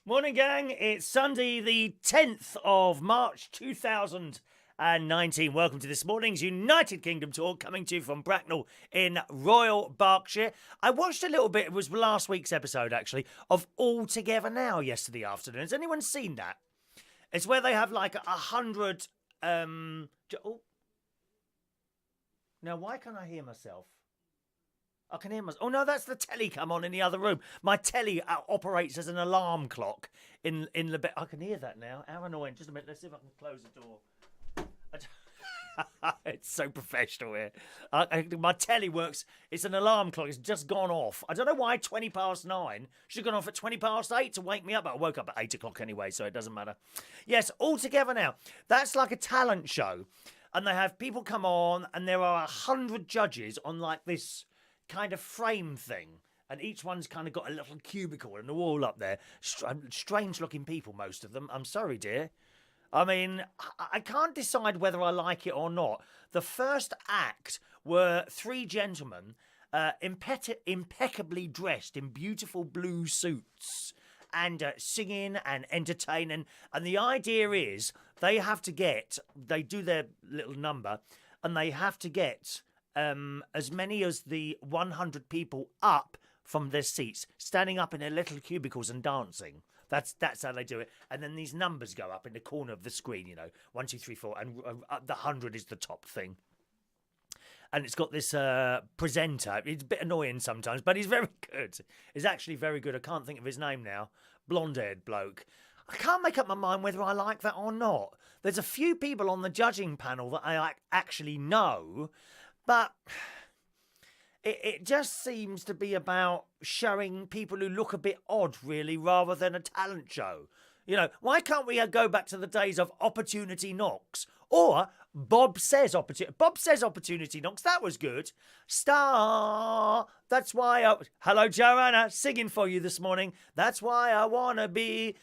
Morning, gang. It's Sunday, the 10th of March, 2019. Welcome to this morning's United Kingdom tour, coming to you from Bracknell in Royal Berkshire. I watched a little bit, it was last week's episode, actually, of All Together Now yesterday afternoon. Has anyone seen that? It's where they have like 100... Now, why can't I hear myself? I can hear myself. Oh, no, that's the telly come on in the other room. My telly operates as an alarm clock in the bed. I can hear that now. How annoying. Just a minute. Let's see if I can close the door. It's so professional here. My telly works. It's an alarm clock. It's just gone off. I don't know why 20 past 9. Should have gone off at 20 past 8 to wake me up. But I woke up at 8 o'clock anyway, so it doesn't matter. Yes, All Together Now. That's like a talent show. And they have people come on, and there are 100 judges on like this kind of frame thing, and each one's kind of got a little cubicle and they're all up there. Strange looking people, most of them. I'm sorry, dear. I mean, I can't decide whether I like it or not. The first act were three gentlemen impeccably dressed in beautiful blue suits and singing and entertaining, and the idea is they do their little number and they have to get as many as the 100 people up from their seats, standing up in their little cubicles and dancing. That's how they do it. And then these numbers go up in the corner of the screen, 1, 2, 3, 4, and the 100 is the top thing. And it's got this presenter. It's a bit annoying sometimes, but he's very good. He's actually very good. I can't think of his name now. Blonde-haired bloke. I can't make up my mind whether I like that or not. There's a few people on the judging panel that I actually know, but it just seems to be about showing people who look a bit odd, really, rather than a talent show. Why can't we go back to the days of Opportunity Knocks? Or Bob Says Opportunity Knocks. That was good. Star. That's why Hello, Joanna. Singing for you this morning. That's why I wanna be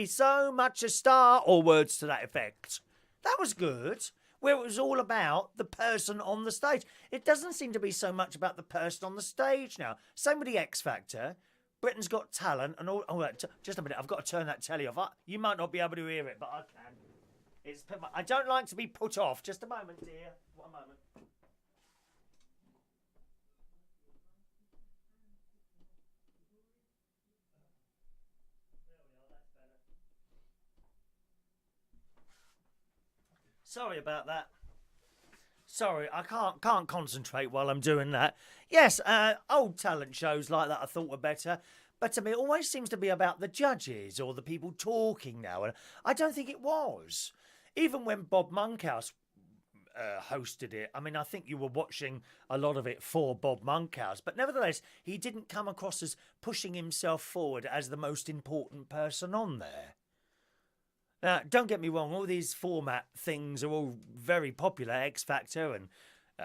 so much a star. Or words to that effect. That was good. Where it was all about the person on the stage. It doesn't seem to be so much about the person on the stage now. Same with the X Factor. Britain's Got Talent and all. Oh, just a minute. I've got to turn that telly off. You might not be able to hear it, but I can. I don't like to be put off. Just a moment, dear. One moment. Sorry about that. Sorry, I can't concentrate while I'm doing that. Yes, old talent shows like that I thought were better. But to me, it always seems to be about the judges or the people talking now. And I don't think it was. Even when Bob Monkhouse hosted it, I mean, I think you were watching a lot of it for Bob Monkhouse. But nevertheless, he didn't come across as pushing himself forward as the most important person on there. Now, don't get me wrong, all these format things are all very popular. X Factor and,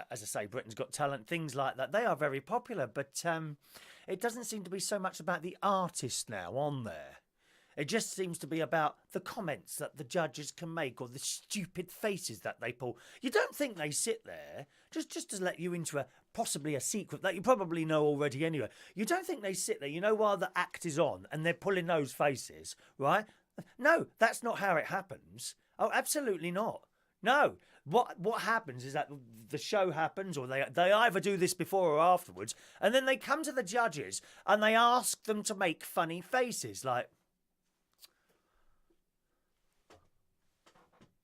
as I say, Britain's Got Talent, things like that. They are very popular, but it doesn't seem to be so much about the artist now on there. It just seems to be about the comments that the judges can make or the stupid faces that they pull. You don't think they sit there, just to let you into possibly a secret that you probably know already anyway. You don't think they sit there, while the act is on and they're pulling those faces, right? No, that's not how it happens. Oh, absolutely not. No. What happens is that the show happens, or they either do this before or afterwards, and then they come to the judges and they ask them to make funny faces like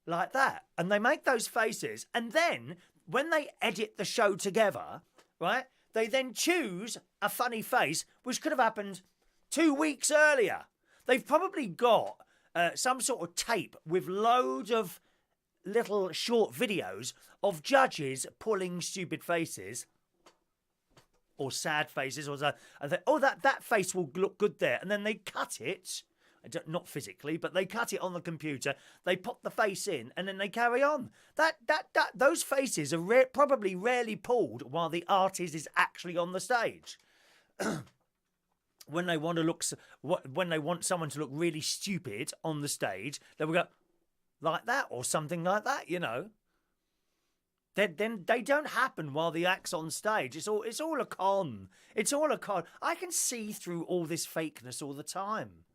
that. And they make those faces, and then when they edit the show together, right, they then choose a funny face which could have happened 2 weeks earlier. They've probably got some sort of tape with loads of little short videos of judges pulling stupid faces or sad faces, and that face will look good there, and then they cut it, not physically, but they cut it on the computer. They pop the face in, and then they carry on. Those faces are probably rarely pulled while the artist is actually on the stage. When they want someone to look really stupid on the stage, they will go like that or something like that, Then they don't happen while the act's on stage. It's all a con. It's all a con. I can see through all this fakeness all the time.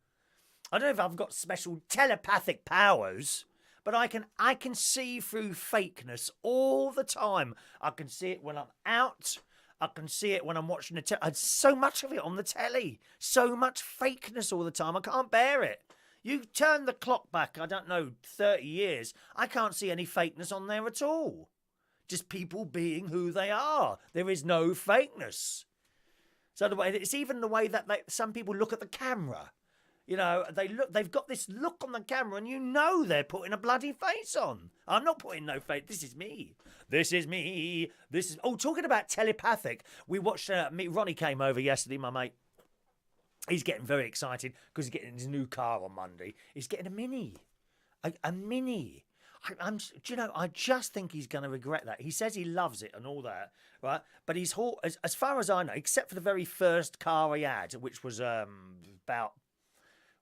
I don't know if I've got special telepathic powers, but I can see through fakeness all the time. I can see it when I'm out. I can see it when I'm watching the telly. So much of it on the telly. So much fakeness all the time. I can't bear it. You turn the clock back, I don't know, 30 years. I can't see any fakeness on there at all. Just people being who they are. There is no fakeness. So it's even the way that some people look at the camera. You know, they've got this look on the camera and you know they're putting a bloody face on. I'm not putting no face. This is me. This is me. Oh, talking about telepathic, we watched, Ronny came over yesterday, my mate. He's getting very excited because he's getting his new car on Monday. He's getting a Mini. A Mini. I just think he's going to regret that. He says he loves it and all that, right? But he's, as far as I know, except for the very first car he had, which was about...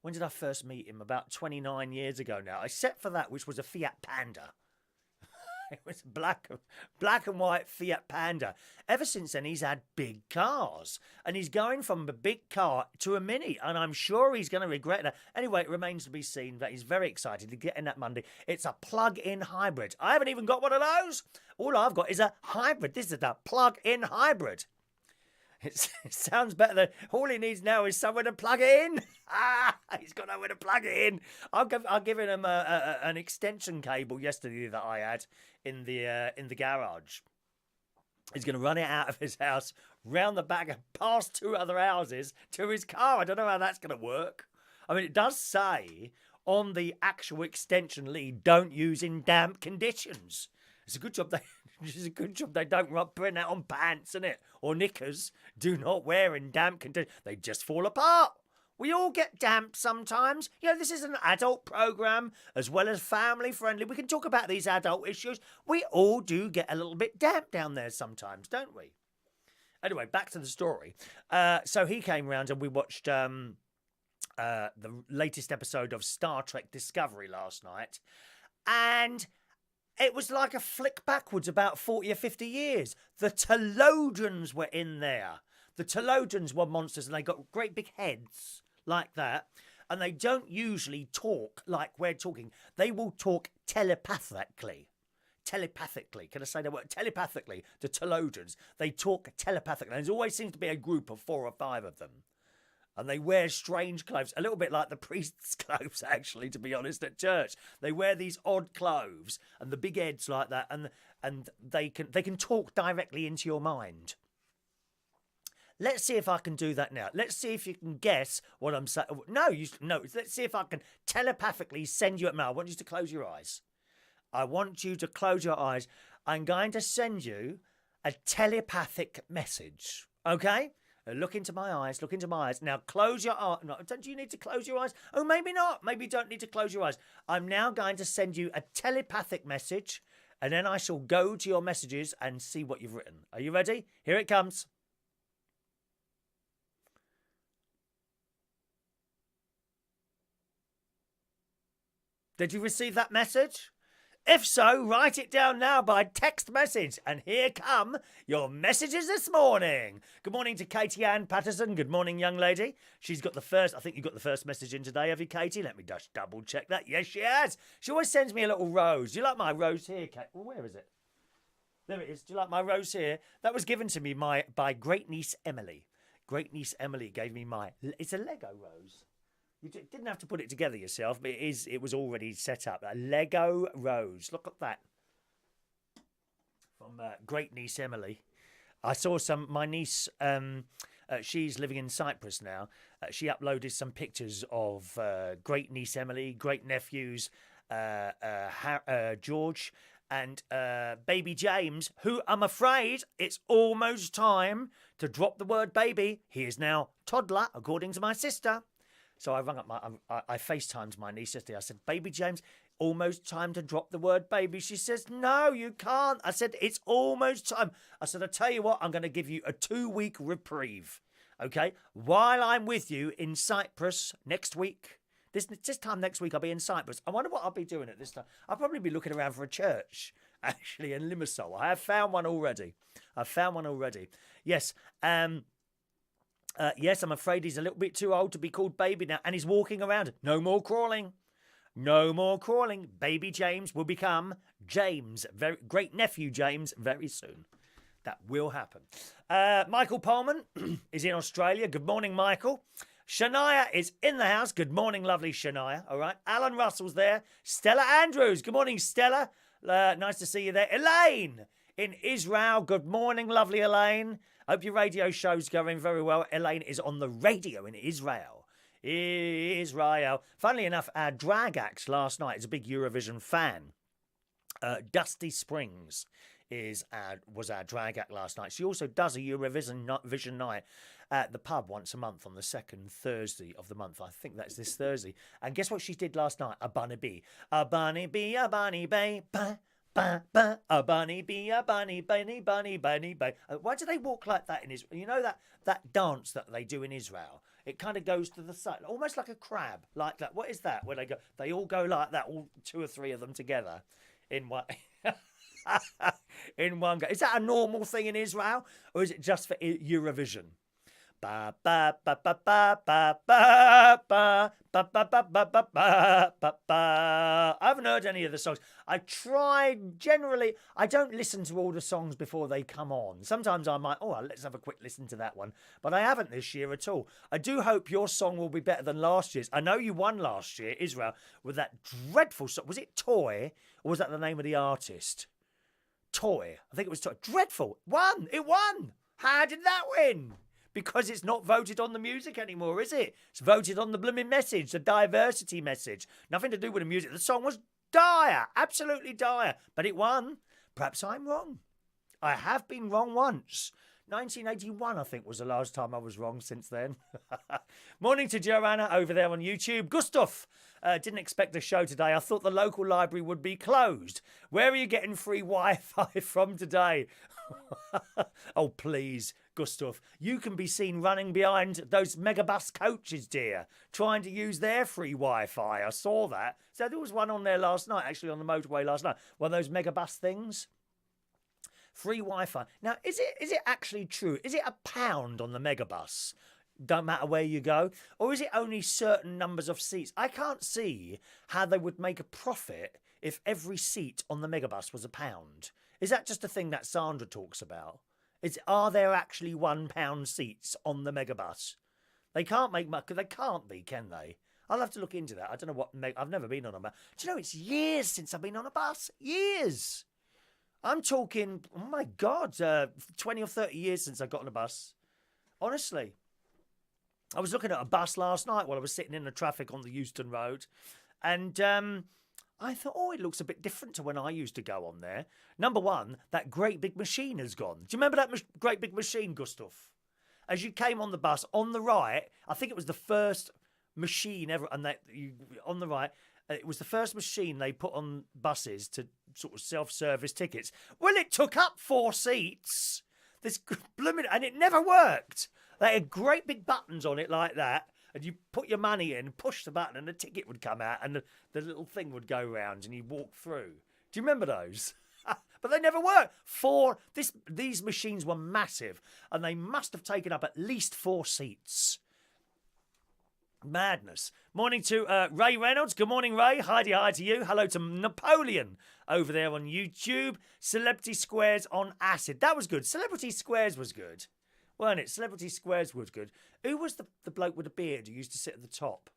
When did I first meet him? About 29 years ago now. Except for that, which was a Fiat Panda. It was black and white Fiat Panda. Ever since then, he's had big cars. And he's going from a big car to a Mini. And I'm sure he's going to regret that. Anyway, it remains to be seen that he's very excited to get in that Monday. It's a plug-in hybrid. I haven't even got one of those. All I've got is a hybrid. This is a plug-in hybrid. It sounds better than... All he needs now is somewhere to plug it in. He's got nowhere to plug it in. I've given him an extension cable yesterday that I had in the garage. He's going to run it out of his house, round the back and past 2 other houses to his car. I don't know how that's going to work. I mean, it does say on the actual extension lead, don't use in damp conditions. It's a good job they don't print that on pants, isn't it? Or knickers. Do not wear in damp conditions. They just fall apart. We all get damp sometimes. You know, this is an adult programme as well as family friendly. We can talk about these adult issues. We all do get a little bit damp down there sometimes, don't we? Anyway, back to the story. So he came round and we watched the latest episode of Star Trek Discovery last night. And... it was like a flick backwards about 40 or 50 years. The Theologians were in there. The Theologians were monsters and they got great big heads like that. And they don't usually talk like we're talking. They will talk telepathically. Telepathically. Can I say that word? Telepathically. The Theologians. They talk telepathically. There always seems to be a group of 4 or 5 of them. And they wear strange clothes, a little bit like the priest's clothes, actually, to be honest, at church. They wear these odd clothes and the big heads like that, and they can talk directly into your mind. Let's see if I can do that now. Let's see if you can guess what I'm saying. No. Let's see if I can telepathically send you a mail. I want you to close your eyes. I want you to close your eyes. I'm going to send you a telepathic message, okay? Look into my eyes. Look into my eyes. Now close your eyes. No, don't you need to close your eyes? Oh, maybe not. Maybe you don't need to close your eyes. I'm now going to send you a telepathic message, and then I shall go to your messages and see what you've written. Are you ready? Here it comes. Did you receive that message? If so, write it down now by text message. And here come your messages this morning. Good morning to Katie Ann Patterson. Good morning, young lady. She's got the first, I think you got the first message in today, have you, Katie? Let me just double check that. Yes, she has. She always sends me a little rose. Do you like my rose here, Kate? Well, where is it? There it is. Do you like my rose here? That was given to me by great niece Emily. Great niece Emily gave me it's a Lego rose. You didn't have to put it together yourself, but it was already set up. A Lego rose. Look at that. From great niece Emily. I saw my niece, she's living in Cyprus now. She uploaded some pictures of great niece Emily, great nephews, George, and baby James, who I'm afraid it's almost time to drop the word baby. He is now toddler, according to my sister. So I rung up I FaceTimed my niece yesterday. I said, baby James, almost time to drop the word baby. She says, no, you can't. I said, it's almost time. I said, I tell you what, I'm going to give you a 2-week reprieve. Okay? While I'm with you in Cyprus next week. This time next week I'll be in Cyprus. I wonder what I'll be doing at this time. I'll probably be looking around for a church, actually, in Limassol. I have found one already. Yes. Yes, I'm afraid he's a little bit too old to be called baby now, and he's walking around. No more crawling. No more crawling. Baby James will become James, very great nephew James, very soon. That will happen. Michael Pullman is in Australia. Good morning, Michael. Shania is in the house. Good morning, lovely Shania. All right. Alan Russell's there. Stella Andrews. Good morning, Stella. Nice to see you there. Elaine in Israel. Good morning, lovely Elaine. Hope your radio show's going very well. Elaine is on the radio in Israel. Israel. Funnily enough, our drag act last night is a big Eurovision fan. Dusty Springs was our drag act last night. She also does a Eurovision night at the pub once a month on the second Thursday of the month. I think that's this Thursday. And guess what she did last night? A bunny bee. A bunny bee, a bunny bee, ba, ba, ba. A bunny bee, a bunny, bunny, bunny, bunny, bunny. Why do they walk like that in Israel? You know that dance that they do in Israel? It kind of goes to the side, almost like a crab, like that. What is that? Where they all go like that, all two or three of them together in one... in one go. Is that a normal thing in Israel, or is it just for Eurovision? Ba ba ba ba ba ba ba ba ba ba ba ba ba ba ba. I haven't heard any of the songs. I tried. Generally, I don't listen to all the songs before they come on. Sometimes I might. Oh, let's have a quick listen to that one. But I haven't this year at all. I do hope your song will be better than last year's. I know you won last year, Israel, with that dreadful song. Was it Toy, or was that the name of the artist? Toy. I think it was Toy. Dreadful. Won. It won. How did that win? Because it's not voted on the music anymore, is it? It's voted on the blooming message, the diversity message. Nothing to do with the music. The song was dire. Absolutely dire. But it won. Perhaps I'm wrong. I have been wrong once. 1981, I think, was the last time I was wrong since then. Morning to Joanna over there on YouTube. Gustav, didn't expect the show today. I thought the local library would be closed. Where are you getting free Wi-Fi from today? Oh, please, Gustav. You can be seen running behind those Megabus coaches, dear, trying to use their free Wi-Fi. I saw that. So there was one on there last night, actually on the motorway last night. One of those Megabus things. Free Wi-Fi. Now, is it actually true? Is it £1 on the Megabus? Don't matter where you go? Or is it only certain numbers of seats? I can't see how they would make a profit if every seat on the Megabus was £1. Is that just a thing that Sandra talks about? Are there actually £1 seats on the Megabus? They can't make much. They can't be, can they? I'll have to look into that. I don't know what... I've never been on a bus. Do you know, it's years since I've been on a bus. Years. I'm talking, oh my God, 20 or 30 years since I got on a bus. Honestly. I was looking at a bus last night while I was sitting in the traffic on the Euston Road. And I thought, oh, it looks a bit different to when I used to go on there. Number one, that great big machine has gone. Do you remember that great big machine, Gustav? As you came on the bus, on the right, I think it was the first machine ever, and on the right, it was the first machine they put on buses to sort of self-service tickets. Well, it took up 4 seats. This blooming, and it never worked. They had great big buttons on it like that, and you put your money in, push the button, and the ticket would come out, and the little thing would go round, and you walk through. Do you remember those? But they never worked. These machines were massive, and they must have taken up at least 4 seats. Madness. Morning to Ray Reynolds. Good morning, Ray. Hi to you. Hello to Napoleon over there on YouTube. Celebrity Squares on Acid. That was good. Celebrity Squares was good, weren't it? Celebrity Squares was good. Who was the bloke with the beard who used to sit at the top?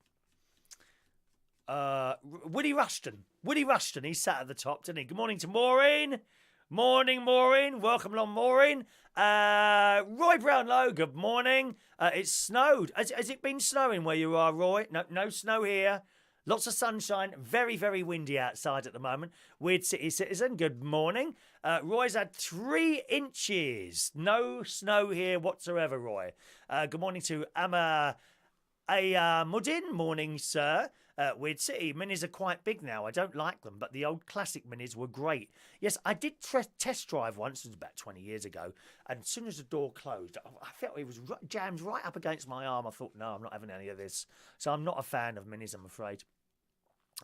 Woody Rushton. Woody Rushton. He sat at the top, didn't he? Good morning to Maureen. Morning, Maureen. Welcome along, Maureen. Roy Brownlow, good morning. It's snowed. Has it been snowing where you are, Roy? No snow here. Lots of sunshine. Very, very windy outside at the moment. Weird City Citizen, good morning. Roy's had 3 inches. No snow here whatsoever, Roy. Good morning to Amma Muddin. Morning, sir. Weird City. Minis are quite big now. I don't like them, but the old classic minis were great. Yes, I did test drive once. It was about 20 years ago. And as soon as the door closed, I felt it was jammed right up against my arm. I thought, no, I'm not having any of this. So I'm not a fan of minis, I'm afraid.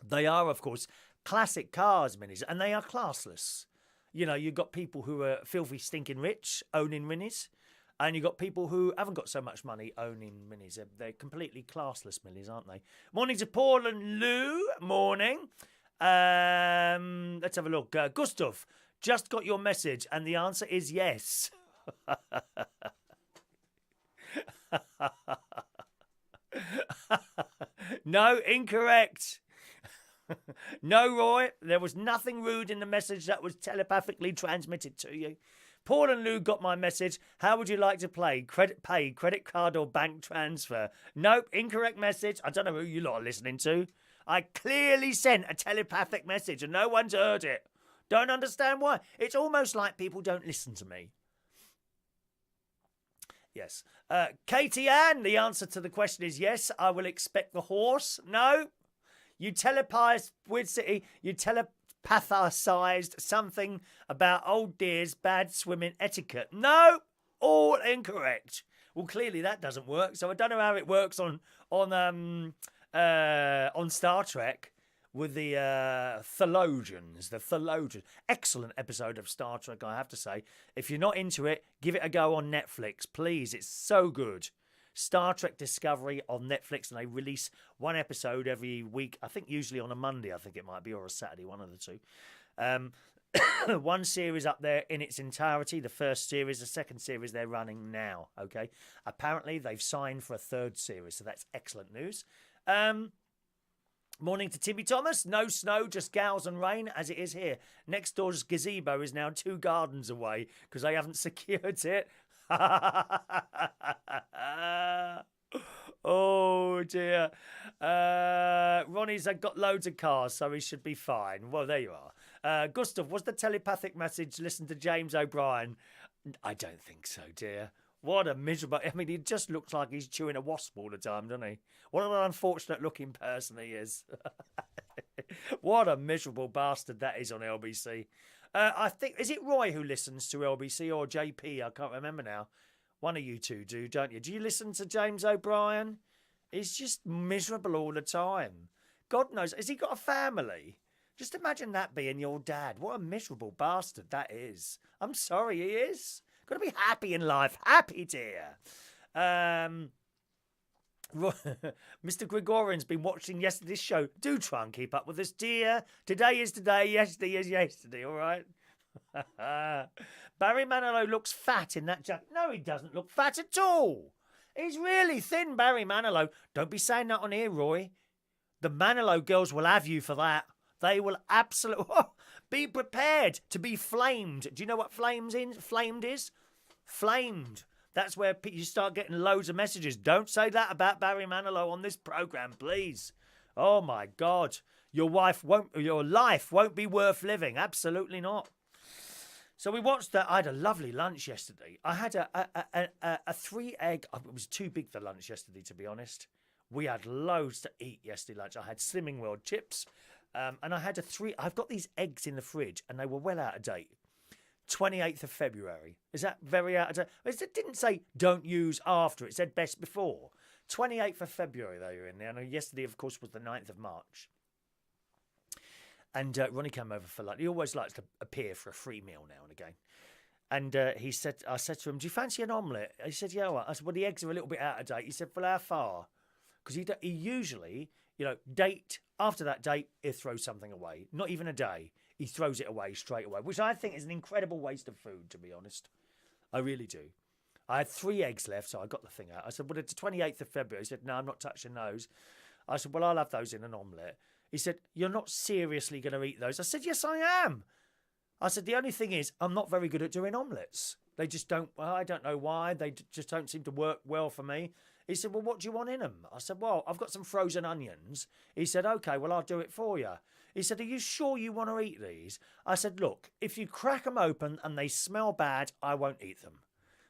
They are, of course, classic cars, minis, and they are classless. You know, you've got people who are filthy, stinking rich owning minis. And you've got people who haven't got so much money owning minis. They're completely classless minis, aren't they? Morning to Paul and Lou. Morning. Let's have a look. Gustav, just got your message, and the answer is yes. No, incorrect. No, Roy, there was nothing rude in the message that was telepathically transmitted to you. Paul and Lou got my message. How would you like to pay, credit card or bank transfer? Nope, incorrect message. I don't know who you lot are listening to. I clearly sent a telepathic message and no one's heard it. Don't understand why. It's almost like people don't listen to me. Yes. Katie Ann, the answer to the question is yes, I will expect the horse. No. You telepathized something about old dear's bad swimming etiquette. No, all incorrect. Well, clearly that doesn't work. So I don't know how it works on Star Trek with the Theologians. The Theologians, excellent episode of Star Trek, I have to say. If you're not into it, give it a go on Netflix, please. It's so good. Star Trek Discovery on Netflix, and they release one episode every week. I think usually on a Monday, I think it might be, or a Saturday, one of the two. One series up there in its entirety, the first series. The second series they're running now, okay? Apparently, they've signed for a third series, so that's excellent news. Morning to Timmy Thomas. No snow, just gales and rain, as it is here. Next door's gazebo is now 2 gardens away because they haven't secured it. Oh dear. Ronnie's got loads of cars, so he should be fine. Well, there you are. Gustav, was the telepathic message listen to James O'Brien? I don't think so, dear. What a miserable... I mean, he just looks like he's chewing a wasp all the time, doesn't he? What an unfortunate looking person he is. What a miserable bastard that is on LBC. I think, is it Roy who listens to LBC or JP? I can't remember now. One of you two do, don't you? Do you listen to James O'Brien? He's just miserable all the time. God knows. Has he got a family? Just imagine that being your dad. What a miserable bastard that is. I'm sorry, he is. Got to be happy in life. Happy, dear. Mr. Gregorian's been watching yesterday's show. Do try and keep up with us, dear. Today is today, yesterday is yesterday, all right? Barry Manilow looks fat in that jacket. No, he doesn't look fat at all. He's really thin, Barry Manilow. Don't be saying that on here, Roy. The Manilow girls will have you for that. They will absolutely... be prepared to be flamed. Do you know what flamed is? Flamed. That's where you start getting loads of messages. Don't say that about Barry Manilow on this programme, please. Oh, my God. Your life won't be worth living. Absolutely not. So we watched that. I had a lovely lunch yesterday. I had a 3-egg... It was too big for lunch yesterday, to be honest. We had loads to eat yesterday lunch. I had Slimming World chips. And I had I've got these eggs in the fridge, and they were well out of date. 28th of February. Is that very out of date? It didn't say don't use after. It said best before. 28th of February they were in there. And yesterday, of course, was the 9th of March. And Ronnie came over for lunch. He always likes to appear for a free meal now and again. And I said to him, do you fancy an omelette? He said, yeah. Well. I said, well, the eggs are a little bit out of date. He said, well, how far? Because he usually, after that date, he'll throw something away. Not even a day. He throws it away straight away, which I think is an incredible waste of food, to be honest. I really do. I had 3 eggs left, so I got the thing out. I said, well, it's the 28th of February. He said, no, I'm not touching those. I said, well, I'll have those in an omelette. He said, you're not seriously going to eat those? I said, yes, I am. I said, the only thing is, I'm not very good at doing omelettes. They just don't, I don't know why. They just don't seem to work well for me. He said, well, what do you want in them? I said, well, I've got some frozen onions. He said, okay, well, I'll do it for you. He said, are you sure you want to eat these? I said, look, if you crack them open and they smell bad, I won't eat them.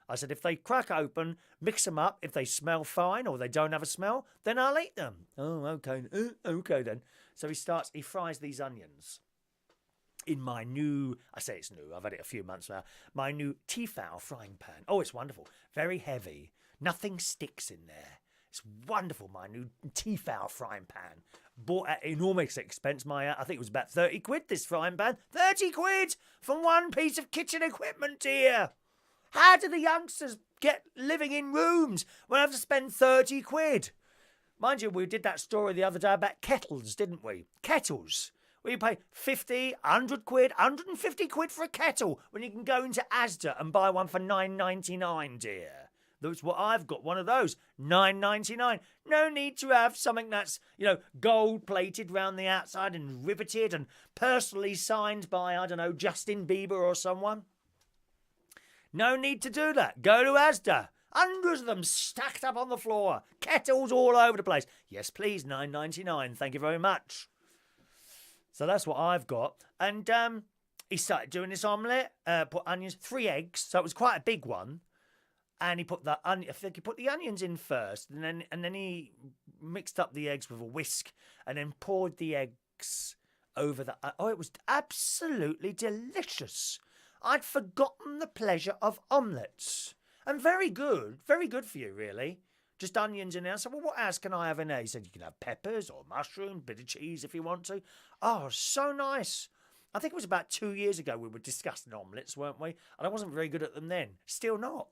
I said, if they crack open, mix them up. If they smell fine or they don't have a smell, then I'll eat them. Oh, okay. Okay, then. So he fries these onions in my new, I say it's new, I've had it a few months now, my new Tefal frying pan. Oh, it's wonderful. Very heavy. Nothing sticks in there. It's wonderful, my new Tefal frying pan. Bought at enormous expense. I think it was about 30 quid, this frying pan. 30 quid from one piece of kitchen equipment, dear. How do the youngsters get living in rooms when I have to spend 30 quid? Mind you, we did that story the other day about kettles, didn't we? Kettles. Where you pay 50, 100 quid, 150 quid for a kettle when you can go into Asda and buy one for $9.99, dear. That's what I've got, one of those. $9.99. No need to have something that's, gold-plated round the outside and riveted and personally signed by, I don't know, Justin Bieber or someone. No need to do that. Go to Asda. Hundreds of them stacked up on the floor. Kettles all over the place. Yes, please, $9.99. Thank you very much. So that's what I've got. And he started doing this omelette, put onions, 3 eggs. So it was quite a big one. And he put I think he put the onions in first, and then he mixed up the eggs with a whisk, and then poured the eggs over the. Oh, it was absolutely delicious. I'd forgotten the pleasure of omelettes, and very good for you, really. Just onions in there. So, well, what else can I have in there? He said you can have peppers or mushrooms, bit of cheese if you want to. Oh, so nice. I think it was about 2 years ago we were discussing omelettes, weren't we? And I wasn't very good at them then. Still not.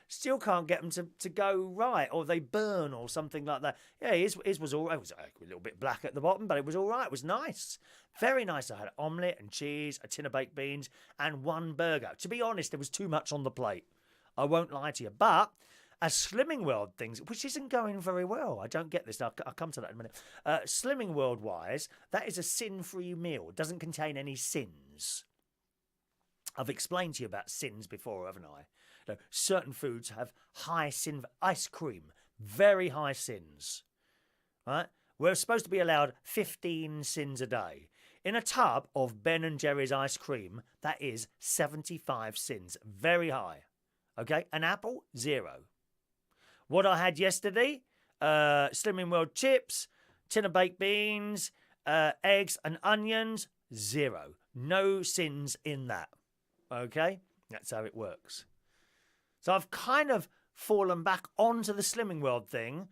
Still can't get them to go right, or they burn or something like that. Yeah, his was all right. It was a little bit black at the bottom, but it was all right. It was nice. Very nice. I had omelette and cheese, a tin of baked beans, and 1 burger. To be honest, there was too much on the plate. I won't lie to you. But as Slimming World things, which isn't going very well. I don't get this. I'll come to that in a minute. Slimming World-wise, that is a sin-free meal. It doesn't contain any sins. I've explained to you about sins before, haven't I? Certain foods have high sin. Ice cream, very high sins. Right? We're supposed to be allowed 15 sins a day. In a tub of Ben & Jerry's ice cream, that is 75 sins. Very high. Okay? An apple, 0. What I had yesterday, Slimming World chips, tin of baked beans, eggs and onions, 0. No sins in that. Okay? That's how it works. So I've kind of fallen back onto the Slimming World thing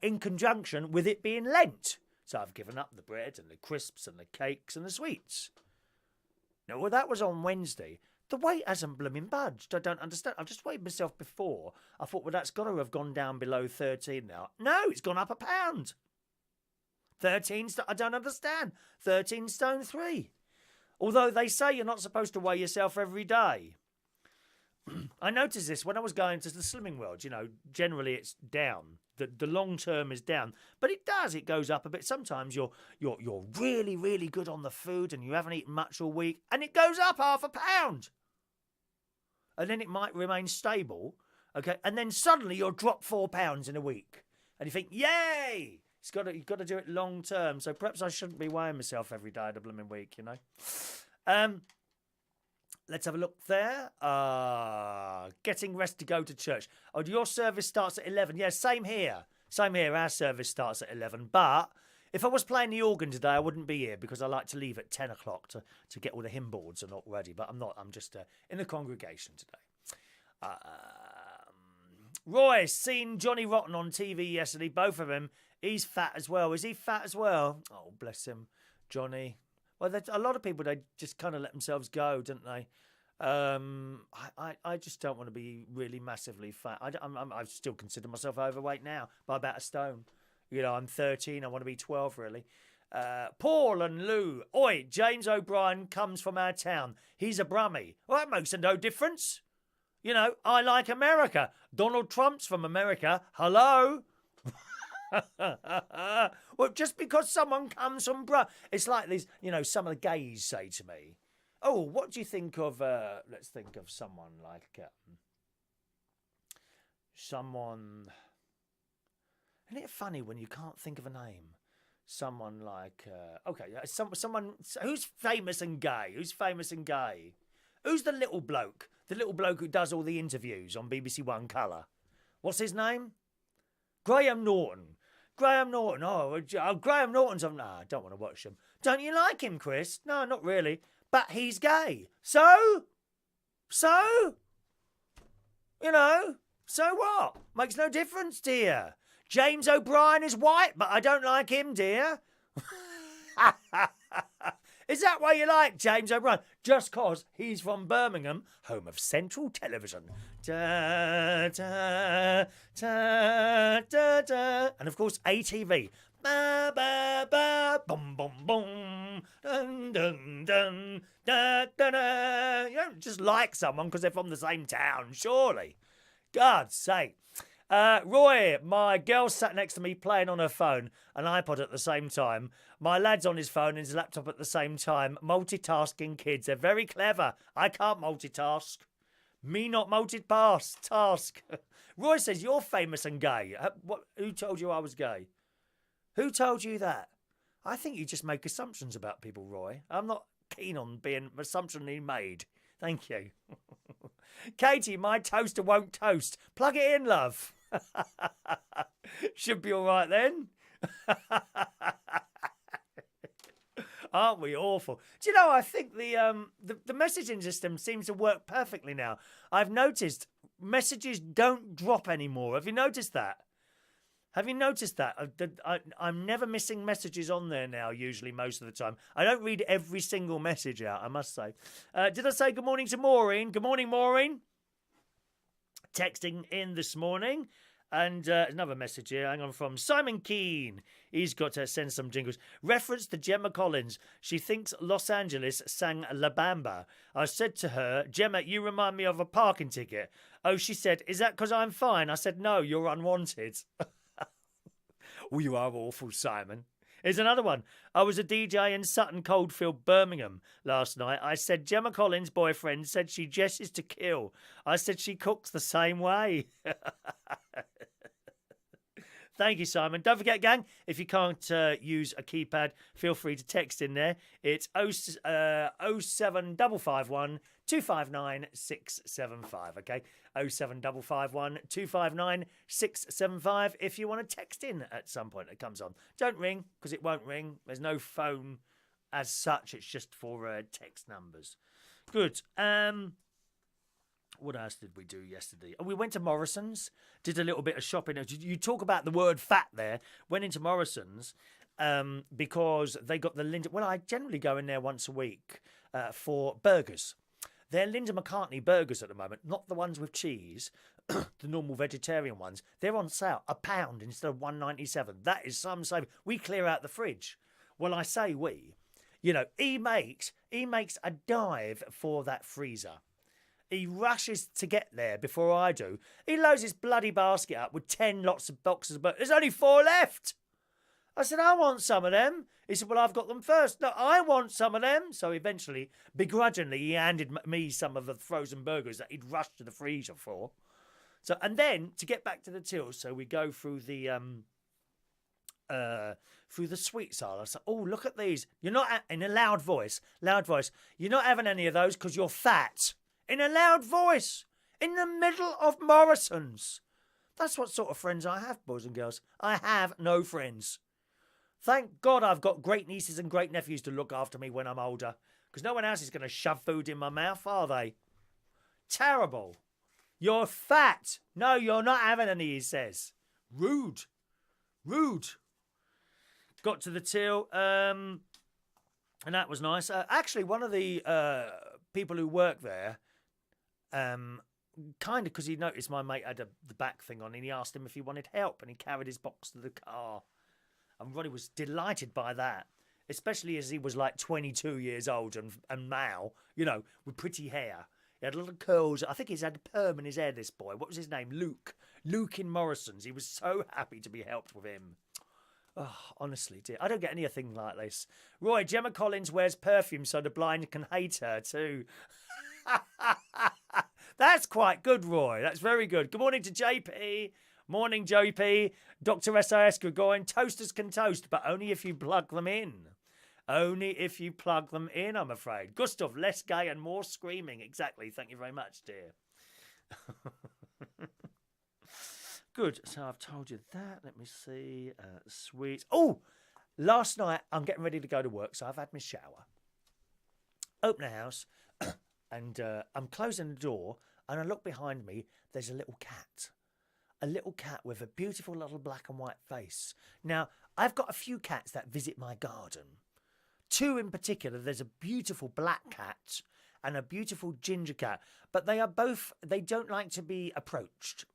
in conjunction with it being Lent. So I've given up the bread and the crisps and the cakes and the sweets. Now, well, that was on Wednesday. The weight hasn't blooming budged. I don't understand. I've just weighed myself before. I thought, well, that's got to have gone down below 13 now. No, it's gone up a pound. 13 stone. I don't understand. 13 stone 3. Although they say you're not supposed to weigh yourself every day. I noticed this when I was going to the Slimming World. Generally it's down. The long term is down, but it does. It goes up a bit. Sometimes you're really, really good on the food and you haven't eaten much all week, and it goes up half a pound. And then it might remain stable, okay? And then suddenly you'll drop 4 pounds in a week, and you think, yay! You've got to do it long term. So perhaps I shouldn't be weighing myself every day of the blooming week, Let's have a look there. Getting rest to go to church. Oh, your service starts at 11. Yeah, same here. Same here. Our service starts at 11. But if I was playing the organ today, I wouldn't be here because I like to leave at 10 o'clock to get all the hymn boards and all ready. But I'm not. I'm just in the congregation today. Roy seen Johnny Rotten on TV yesterday. Both of them. He's fat as well. Is he fat as well? Oh, bless him. Johnny. Well, a lot of people, they just kind of let themselves go, don't they? I just don't want to be really massively fat. I still consider myself overweight now by about a stone. I'm 13. I want to be 12, really. Paul and Lou. Oi, James O'Brien comes from our town. He's a Brummie. Well, that makes no difference. I like America. Donald Trump's from America. Hello? Well, just because someone comes from it's like these, some of the gays say to me, oh, what do you think of, let's think of someone like, isn't it funny when you can't think of a name? Someone like, someone, who's famous and gay? Who's the little bloke? The little bloke who does all the interviews on BBC One Colour. What's his name? Graham Norton. Oh, Graham Norton's on. Nah, I don't want to watch him. Don't you like him, Chris? No, not really. But he's gay. So? So what? Makes no difference, dear. James O'Brien is white, but I don't like him, dear. Is that why you like James O'Brien? Just 'cause he's from Birmingham, home of Central Television. Da, da, da, da, da. And of course, ATV. Ba, ba, ba, boom, boom, boom. Dun, dun, dun, da, da, da. You don't just like someone because they're from the same town, surely. God's sake. Roy, my girl sat next to me playing on her phone, an iPod at the same time. My lad's on his phone and his laptop at the same time. Multitasking kids. They're very clever. I can't multitask. Me not multitask. Roy says, you're famous and gay. Who told you I was gay? Who told you that? I think you just make assumptions about people, Roy. I'm not keen on being assumptionally made. Thank you. Katie, my toaster won't toast. Plug it in, love. Should be all right then. Aren't we awful? Do you know, I think the messaging system seems to work perfectly now. I've noticed messages don't drop anymore. Have you noticed that? Have you noticed that? I'm never missing messages on there now, usually, most of the time. I don't read every single message out, I must say. Did I say good morning to Maureen? Good morning, Maureen. Texting in this morning. And another message here, hang on, from Simon Keane. He's got to send some jingles. Reference to Gemma Collins. She thinks Los Angeles sang La Bamba. I said to her, Gemma, you remind me of a parking ticket. Oh, she said, is that because I'm fine? I said, no, you're unwanted. Oh, you are awful, Simon. Here's another one. I was a DJ in Sutton Coldfield, Birmingham last night. I said Gemma Collins' boyfriend said she dresses to kill. I said she cooks the same way. Thank you, Simon. Don't forget, gang, if you can't use a keypad, feel free to text in there. It's 07551 259 675, okay? 07551 259 675 if you want to text in at some point it comes on. Don't ring, because it won't ring. There's no phone as such. It's just for text numbers. Good. What else did we do yesterday? Oh, we went to Morrison's, did a little bit of shopping. You talk about the word fat there. Went into Morrison's because they got the Linda... Well, I generally go in there once a week for burgers. They're Linda McCartney burgers at the moment, not the ones with cheese, the normal vegetarian ones. They're on sale, £1 instead of $1.97. That is some saving. We clear out the fridge. Well, I say we. You know, he makes a dive for that freezer. He rushes to get there before I do. He loads his bloody basket up with 10 lots of boxes, but there's only 4 left. I said, I want some of them. He said, well, I've got them first. No, I want some of them. So eventually, begrudgingly, he handed me some of the frozen burgers that he'd rushed to the freezer for. So, and then, to get back to the tills, so we go through the sweets aisle. I said, oh, look at these. You're not, in a loud voice, you're not having any of those because you're fat. In a loud voice. In the middle of Morrison's. That's what sort of friends I have, boys and girls. I have no friends. Thank God I've got great nieces and great nephews to look after me when I'm older. Because no one else is going to shove food in my mouth, are they? Terrible. You're fat. No, you're not having any, he says. Rude. Got to the till, and that was nice. Actually, one of the people who work there, kind of because he noticed my mate had the back thing on, and he asked him if he wanted help, and he carried his box to the car. And Ronnie was delighted by that, especially as he was like 22 years old and male, you know, with pretty hair. He had little curls. I think he's had a perm in his hair, this boy. What was his name? Luke. Luke in Morrison's. He was so happy to be helped with him. Oh, honestly, dear. I don't get anything like this. Roy, Gemma Collins wears perfume so the blind can hate her too. That's quite good, Roy. That's very good. Good morning to JP. Morning, JP. Dr. S.I.S. Gregorian. Toasters can toast, but only if you plug them in. Only if you plug them in, I'm afraid. Gustav, less gay and more screaming. Exactly. Thank you very much, dear. Good. So I've told you that. Let me see. Sweet. Oh, last night I'm getting ready to go to work, so I've had my shower. Open the house, and I'm closing the door, and I look behind me. There's a little cat. A little cat with a beautiful little black and white face. Now, I've got a few cats that visit my garden. two in particular. There's a beautiful black cat and a beautiful ginger cat, but they don't like to be approached.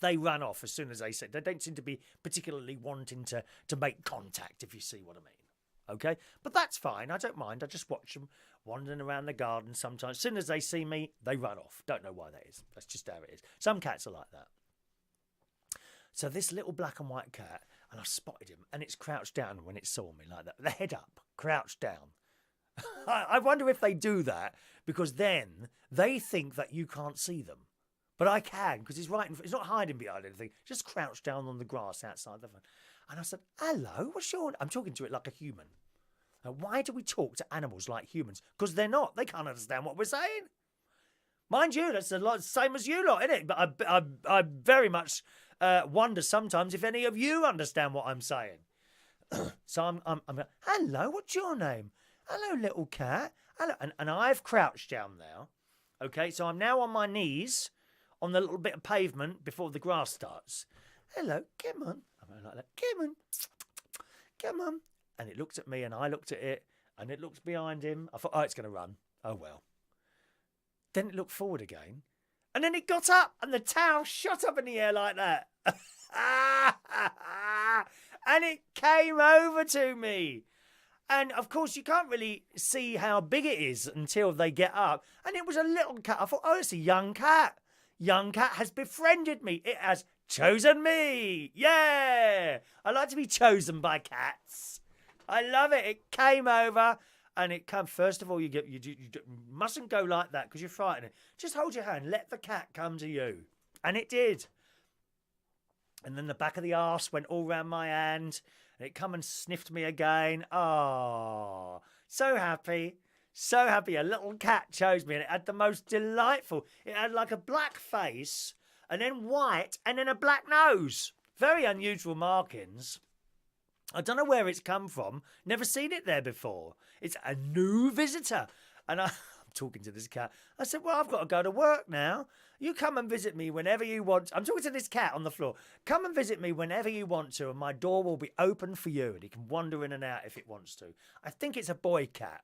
They run off as soon as they see. They don't seem to be particularly wanting to make contact, if you see what I mean. Okay? But that's fine. I don't mind. I just watch them wandering around the garden sometimes. As soon as they see me, they run off. Don't know why that is. That's just how it is. Some cats are like that. So this little black and white cat, and I spotted him, and it's crouched down when it saw me like that. The head up, crouched down. I wonder if they do that because then they think that you can't see them. But I can, because he's right. He's not hiding behind anything. Just crouched down on the grass outside the phone. And I said, "Hello, what's your?" I'm talking to it like a human. Why do we talk to animals like humans? Because they're not. They can't understand what we're saying. Mind you, that's a lot same as you lot, isn't it? But I very much wonder sometimes if any of you understand what I'm saying. So I'm like, "Hello, what's your name?" "Hello, little cat." Hello, and I've crouched down now. Okay, so I'm now on my knees on the little bit of pavement before the grass starts. "Hello, come on." I'm like that. "Come on, come on." And it looked at me and I looked at it and it looked behind him. I thought, oh, it's going to run. Oh, well. Then it looked forward again. And then it got up and the tail shot up in the air like that. And it came over to me. And, of course, you can't really see how big it is until they get up. And it was a little cat. I thought, oh, it's a young cat. Young cat has befriended me. It has chosen me. Yeah. I like to be chosen by cats. I love it. It came over and it come. First of all, you mustn't go like that because you're frightening. Just hold your hand. Let the cat come to you. And it did. And then the back of the arse went all round my hand. And it come and sniffed me again. Oh, so happy. So happy. A little cat chose me and it had the most delightful. It had like a black face and then white and then a black nose. Very unusual markings. I don't know where it's come from. Never seen it there before. It's a new visitor. And I'm talking to this cat. I said, well, I've got to go to work now. You come and visit me whenever you want. I'm talking to this cat on the floor. Come and visit me whenever you want to, and my door will be open for you, and he can wander in and out if it wants to. I think it's a boy cat.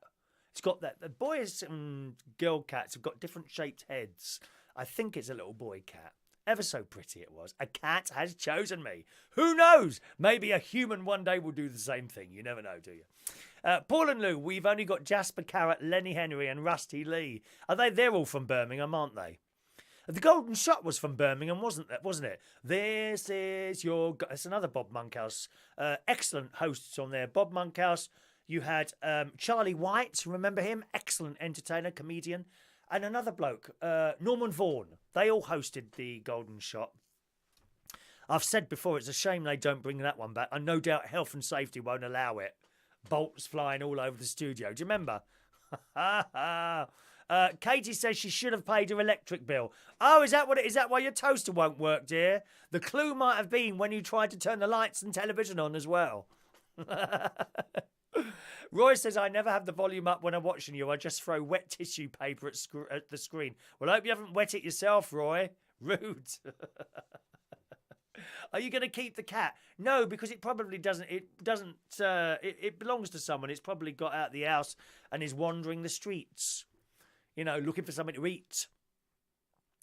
It's got that. The boys and girl cats have got different shaped heads. I think it's a little boy cat. Ever so pretty it was. A cat has chosen me. Who knows? Maybe a human one day will do the same thing. You never know, do you? Paul and Lou, we've only got Jasper Carrot, Lenny Henry and Rusty Lee. They're all from Birmingham, aren't they? The Golden Shot was from Birmingham, wasn't it? This is your... It's another Bob Monkhouse. Excellent hosts on there. Bob Monkhouse. You had Charlie White. Remember him? Excellent entertainer, comedian. And another bloke, Norman Vaughan. They all hosted the Golden Shot. I've said before, it's a shame they don't bring that one back. And no doubt health and safety won't allow it. Bolts flying all over the studio. Do you remember? Katie says she should have paid her electric bill. Oh, is that what it is? That why your toaster won't work, dear? The clue might have been when you tried to turn the lights and television on as well. Roy says, I never have the volume up when I'm watching you. I just throw wet tissue paper at the screen. Well, I hope you haven't wet it yourself, Roy. Rude. Are you going to keep the cat? No, because it probably doesn't. It belongs to someone. It's probably got out of the house and is wandering the streets, looking for something to eat.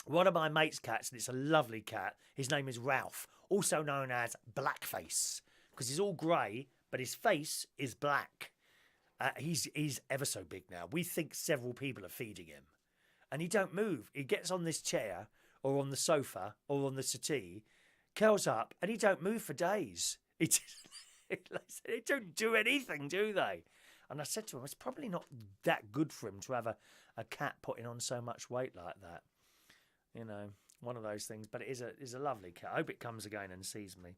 One of my mate's cats, and it's a lovely cat. His name is Ralph, also known as Blackface, because he's all grey, but his face is black. He's ever so big now. We think several people are feeding him, and he don't move. He gets on this chair or on the sofa or on the settee, curls up, and he don't move for days. They don't do anything, do they? And I said to him, it's probably not that good for him to have a cat putting on so much weight like that. One of those things. But it is a lovely cat. I hope it comes again and sees me.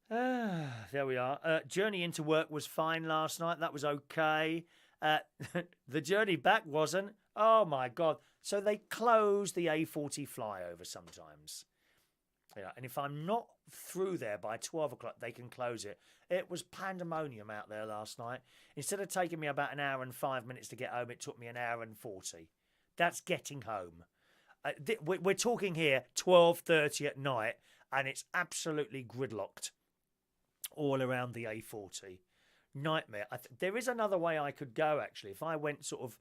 There we are. Journey into work was fine last night. That was okay. The journey back wasn't. Oh, my God. So they close the A40 flyover sometimes. Yeah, and if I'm not through there by 12 o'clock, they can close it. It was pandemonium out there last night. Instead of taking me about an hour and 5 minutes to get home, it took me an hour and 40. That's getting home. We're talking here 12:30 at night, and it's absolutely gridlocked all around the A40. nightmare. There is another way I could go, actually. If I went sort of,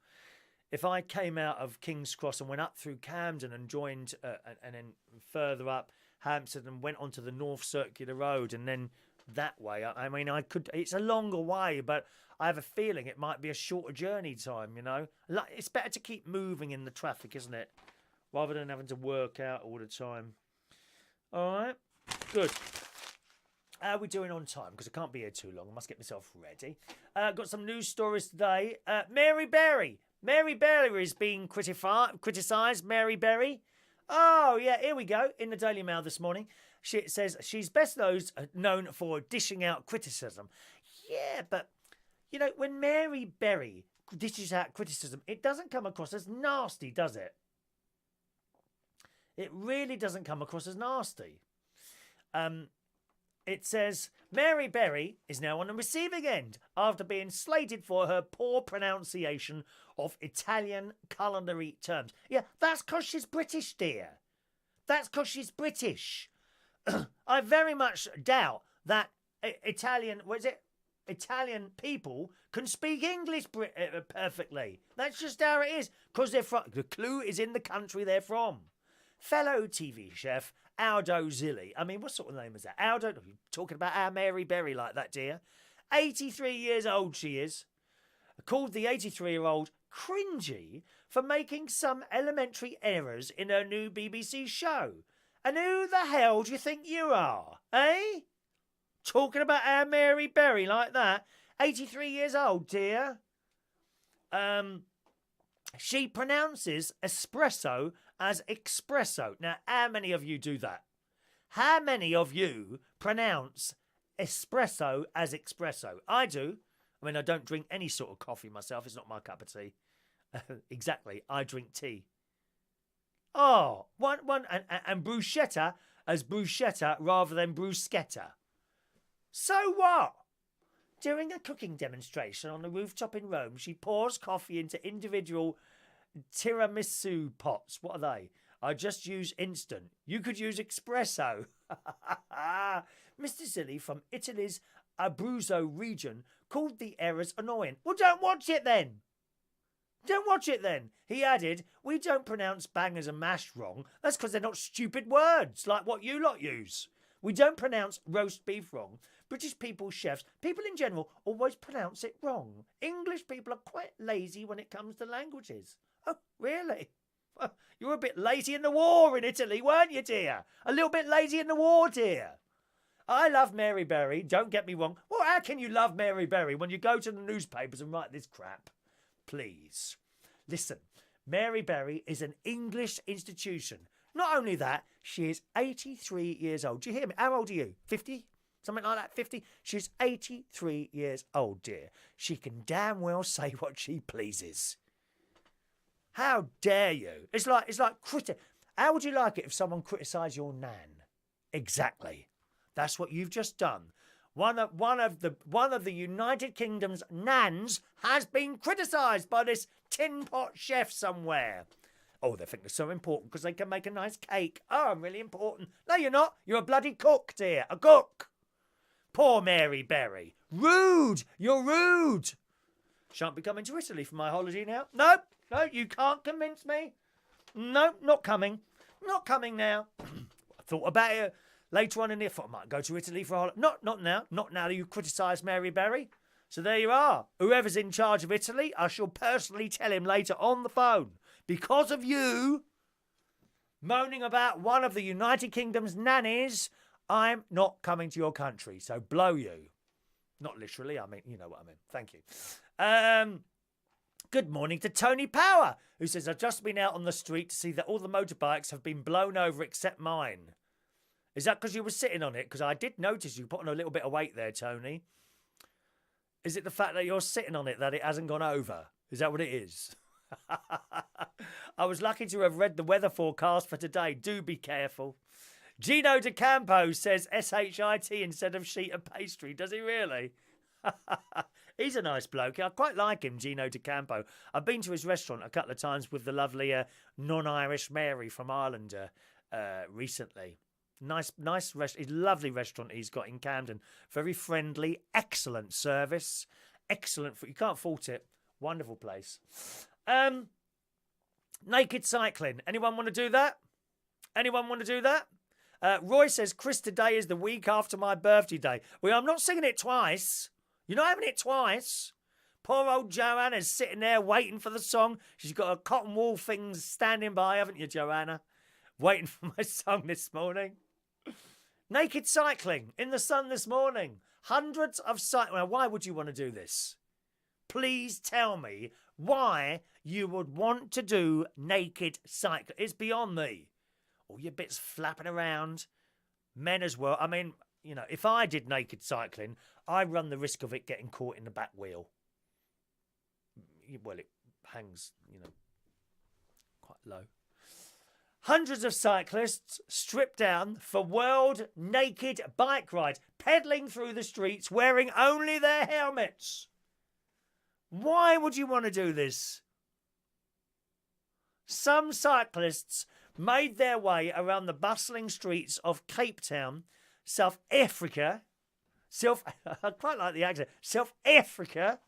if I came out of King's Cross and went up through Camden and joined, and then further up Hampstead and went onto the North Circular Road and then that way. I mean, I could. It's a longer way, but I have a feeling it might be a shorter journey time, you know. Like, it's better to keep moving in the traffic, isn't it? Rather than having to work out all the time. All right, good. How are we doing on time? Because I can't be here too long. I must get myself ready. Got some news stories today. Mary Berry. Mary Berry is being criticised. Mary Berry. Oh, yeah, here we go. In the Daily Mail this morning. It says she's best known for dishing out criticism. Yeah, but, you know, when Mary Berry dishes out criticism, it doesn't come across as nasty, does it? It really doesn't come across as nasty. It says, Mary Berry is now on the receiving end after being slated for her poor pronunciation of Italian culinary terms. Yeah, that's because she's British, dear. That's because she's British. I very much doubt that Italian people can speak English perfectly. That's just how it is. Because they're from. The clue is in the country they're from. Fellow TV chef Aldo Zilli. I mean, what sort of name is that? Aldo, you're talking about our Mary Berry like that, dear. 83 years old she is. Called the 83-year-old cringy for making some elementary errors in her new BBC show. And who the hell do you think you are? Eh? Talking about our Mary Berry like that. 83 years old, dear. She pronounces espresso as espresso. Now, how many of you do that? How many of you pronounce espresso as espresso? I do. I mean, I don't drink any sort of coffee myself. It's not my cup of tea. Exactly. I drink tea. Oh, and bruschetta as bruschetta rather than bruschetta. So what? During a cooking demonstration on the rooftop in Rome, she pours coffee into individual tiramisu pots. What are they? I just use instant. You could use espresso. Mr. Zilli from Italy's Abruzzo region called the errors annoying. Well, don't watch it then. Don't watch it then. He added, we don't pronounce bangers and mash wrong. That's because they're not stupid words like what you lot use. We don't pronounce roast beef wrong. British people, chefs, people in general, always pronounce it wrong. English people are quite lazy when it comes to languages. Oh, really? Well, you were a bit lazy in the war in Italy, weren't you, dear? A little bit lazy in the war, dear. I love Mary Berry, don't get me wrong. Well, how can you love Mary Berry when you go to the newspapers and write this crap? Please. Listen, Mary Berry is an English institution. Not only that, she is 83 years old. Do you hear me? How old are you? 50? Something like that, 50? She's 83 years old, dear. She can damn well say what she pleases. How dare you? It's like How would you like it if someone criticised your nan? Exactly. That's what you've just done. One of the United Kingdom's nans has been criticised by this tin pot chef somewhere. Oh, they think they're so important because they can make a nice cake. Oh, I'm really important. No, you're not. You're a bloody cook, dear. A cook. Poor Mary Berry. Rude. You're rude. Shan't be coming to Italy for my holiday now. Nope. No, you can't convince me. No, not coming. Not coming now. I thought about it later on in the year. I thought I might go to Italy for a holiday. Not now. Not now that you criticise Mary Berry. So there you are. Whoever's in charge of Italy, I shall personally tell him later on the phone. Because of you moaning about one of the United Kingdom's nannies, I'm not coming to your country. So blow you. Not literally, I mean, you know what I mean. Thank you. Good morning to Tony Power, who says, I've just been out on the street to see that all the motorbikes have been blown over except mine. Is that because you were sitting on it? Because I did notice you put on a little bit of weight there, Tony. Is it the fact that you're sitting on it that it hasn't gone over? Is that what it is? I was lucky to have read the weather forecast for today. Do be careful. Gino De Campo says SHIT instead of sheet of pastry. Does he really? He's a nice bloke. I quite like him, Gino De Campo. I've been to his restaurant a couple of times with the lovely non-Irish Mary from Ireland recently. Nice restaurant. Lovely restaurant he's got in Camden. Very friendly, excellent service, excellent food. You can't fault it. Wonderful place. Naked cycling. Anyone want to do that? Anyone want to do that? Roy says, Chris, today is the week after my birthday day. Well, I'm not singing it twice. You're not having it twice. Poor old Joanna's sitting there waiting for the song. She's got a cotton wool thing standing by, haven't you, Joanna? Waiting for my song this morning. Naked cycling in the sun this morning. Hundreds of cycling. Why would you want to do this? Please tell me why you would want to do naked cycling. It's beyond me. All your bits flapping around. Men as well. I mean, you know, if I did naked cycling, I run the risk of it getting caught in the back wheel. Well, it hangs, you know, quite low. Hundreds of cyclists stripped down for World Naked Bike Ride, pedalling through the streets wearing only their helmets. Why would you want to do this? Some cyclists made their way around the bustling streets of Cape Town, South Africa. I quite like the accent. South Africa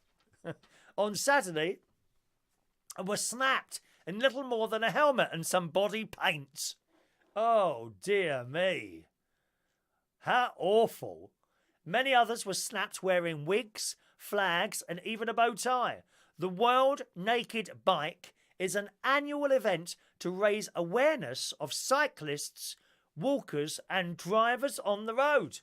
on Saturday, and were snapped in little more than a helmet and some body paint. Oh, dear me. How awful. Many others were snapped wearing wigs, flags, and even a bow tie. The World Naked Bike is an annual event to raise awareness of cyclists, walkers, and drivers on the road.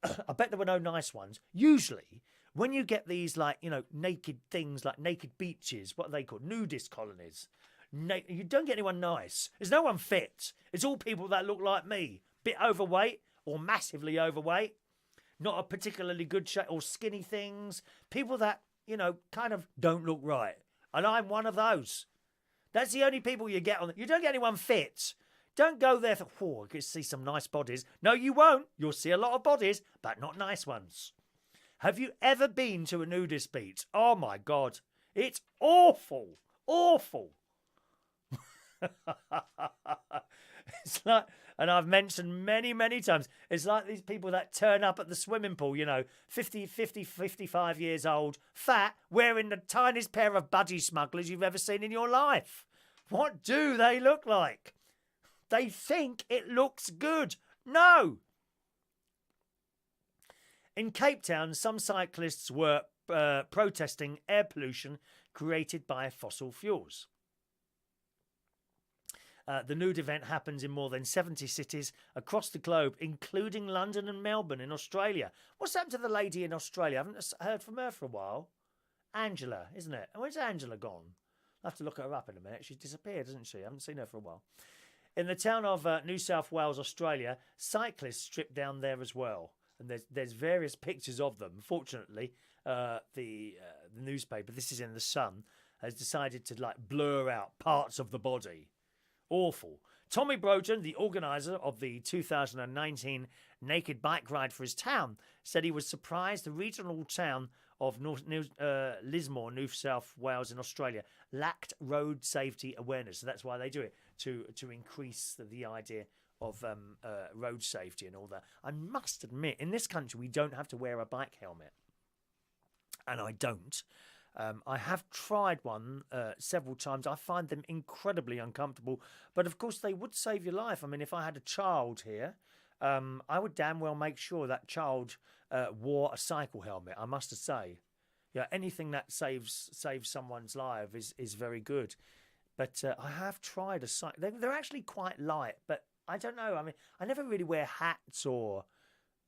I bet there were no nice ones. Usually, when you get these, like, you know, naked things, like naked beaches, what are they called? Nudist colonies. You don't get anyone nice. There's no one fit. It's all people that look like me. Bit overweight or massively overweight. Not a particularly good shape, or skinny things. People that, you know, kind of don't look right. And I'm one of those. That's the only people you get on. You don't get anyone fit. Don't go there for, I can see some nice bodies. No, you won't. You'll see a lot of bodies, but not nice ones. Have you ever been to a nudist beach? Oh, my God. It's awful. Awful. It's like, and I've mentioned many, many times, it's like these people that turn up at the swimming pool, you know, 55 years old, fat, wearing the tiniest pair of budgie smugglers you've ever seen in your life. What do they look like? They think it looks good. No. In Cape Town, some cyclists were protesting air pollution created by fossil fuels. The nude event happens in more than 70 cities across the globe, including London and Melbourne in Australia. What's happened to the lady in Australia? I haven't heard from her for a while. Angela, isn't it? Where's Angela gone? I'll have to look her up in a minute. She's disappeared, hasn't she? I haven't seen her for a while. In the town of New South Wales, Australia, cyclists stripped down there as well. And there's various pictures of them. Fortunately, the newspaper, this is in the Sun, has decided to like blur out parts of the body. Awful. Tommy Broden, the organiser of the 2019 Naked Bike Ride for his town, said he was surprised the regional town of Lismore, New South Wales in Australia, lacked road safety awareness. So that's why they do it, to increase the idea of road safety and all that. I must admit, in this country, we don't have to wear a bike helmet. And I don't. I have tried one several times. I find them incredibly uncomfortable. But, of course, they would save your life. I mean, if I had a child here, I would damn well make sure that child wore a cycle helmet, I must say. Yeah, anything that saves someone's life is very good. But I have tried a cycle. They're actually quite light, but I don't know. I mean, I never really wear hats or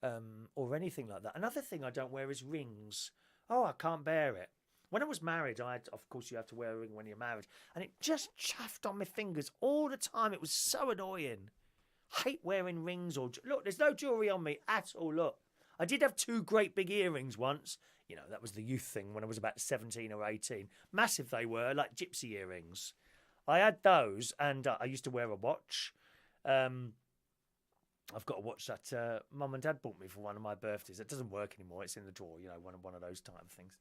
anything like that. Another thing I don't wear is rings. Oh, I can't bear it. When I was married, of course, you have to wear a ring when you're married. And it just chaffed on my fingers all the time. It was so annoying. I hate wearing rings or... Look, there's no jewellery on me at all, look. I did have 2 great big earrings once. You know, that was the youth thing when I was about 17 or 18. Massive they were, like gypsy earrings. I had those, and I used to wear a watch. I've got a watch that Mum and Dad bought me for one of my birthdays. It doesn't work anymore. It's in the drawer, you know, one of those type of things.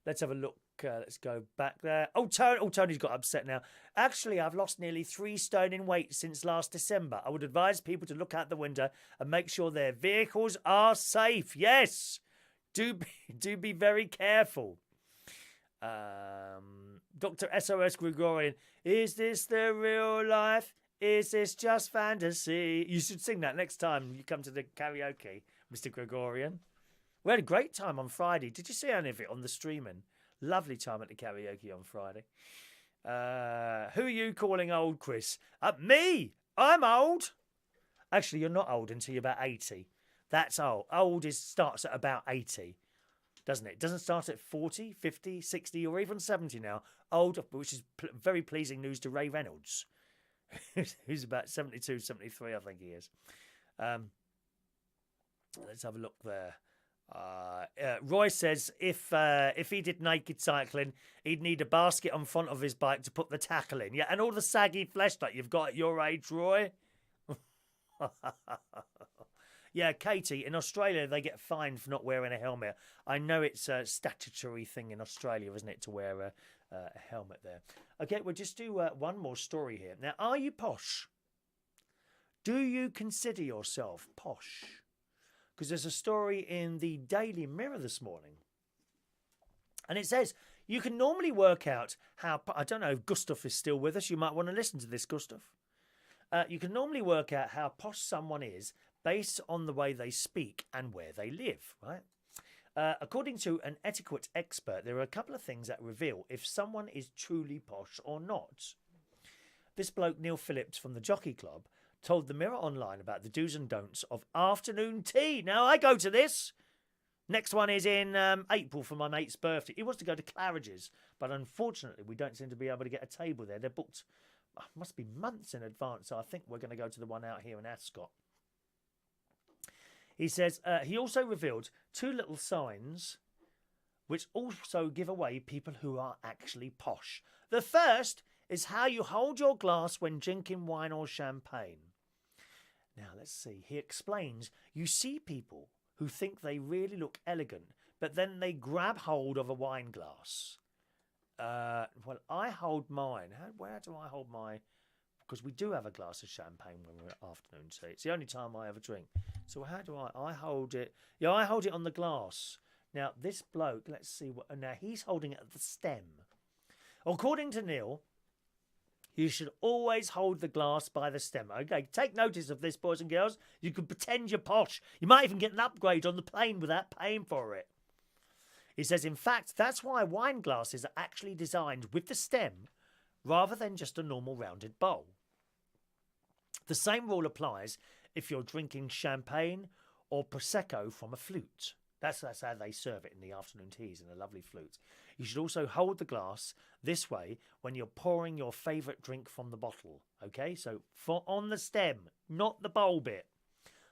Let's have a look Let's go back there. Tony's got upset now. Actually, I've lost nearly 3 stone in weight since last December. I would advise people to look out the window and make sure their vehicles are safe. Yes, do be very careful. Dr. SOS Gregorian, is this the real life? Is this just fantasy? You should sing that next time you come to the karaoke, Mr. Gregorian. We had a great time on Friday. Did you see any of it on the streaming? Lovely time at the karaoke on Friday. Who are you calling old, Chris? Me! I'm old! Actually, you're not old until you're about 80. That's old. Old starts at about 80, doesn't it? It doesn't start at 40, 50, 60, or even 70 now. Old, which is very pleasing news to Ray Reynolds, who's about 72, 73, I think he is. Let's have a look there. Roy says if he did naked cycling, he'd need a basket on front of his bike to put the tackle in. Yeah, and all the saggy flesh that you've got at your age, Roy. Yeah, Katie, in Australia they get fined for not wearing a helmet. I know it's a statutory thing in Australia, isn't it, to wear a helmet there. Okay, we'll just do one more story here. Now, are you posh? Do you consider yourself posh? Because there's a story in the Daily Mirror this morning. And it says, you can normally work out how... I don't know if Gustav is still with us. You might want to listen to this, Gustav. You can normally work out how posh someone is based on the way they speak and where they live, right? According to an etiquette expert, there are a couple of things that reveal if someone is truly posh or not. This bloke, Neil Phillips from the Jockey Club, told the Mirror Online about the do's and don'ts of afternoon tea. Now, I go to this. Next one is in April for my mate's birthday. He wants to go to Claridge's, but unfortunately, we don't seem to be able to get a table there. They're booked, must be months in advance, so I think we're going to go to the one out here in Ascot. He says he also revealed 2 little signs which also give away people who are actually posh. The first is how you hold your glass when drinking wine or champagne. Now, let's see. He explains, you see people who think they really look elegant, but then they grab hold of a wine glass. Well, I hold mine. Where do I hold my... Because we do have a glass of champagne when we're at afternoon tea. It's the only time I ever drink. So how do I hold it? Yeah, I hold it on the glass. Now, this bloke, let's see what... Now, he's holding it at the stem. According to Neil, you should always hold the glass by the stem. Okay, take notice of this, boys and girls. You can pretend you're posh. You might even get an upgrade on the plane without paying for it. He says, in fact, that's why wine glasses are actually designed with the stem rather than just a normal rounded bowl. The same rule applies if you're drinking champagne or Prosecco from a flute. That's how they serve it in the afternoon teas, in a lovely flute. You should also hold the glass this way when you're pouring your favourite drink from the bottle. Okay, so on the stem, not the bowl bit.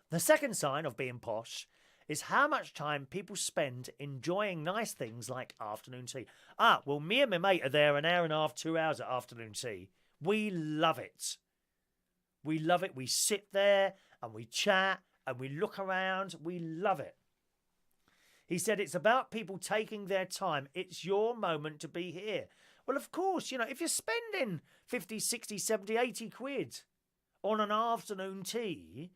The second sign of being posh is how much time people spend enjoying nice things like afternoon tea. Well, me and my mate are there an hour and a half, 2 hours at afternoon tea. We love it. We love it. We sit there and we chat and we look around. We love it. He said it's about people taking their time. It's your moment to be here. Well, of course, if you're spending 50, 60, 70, 80 quid on an afternoon tea,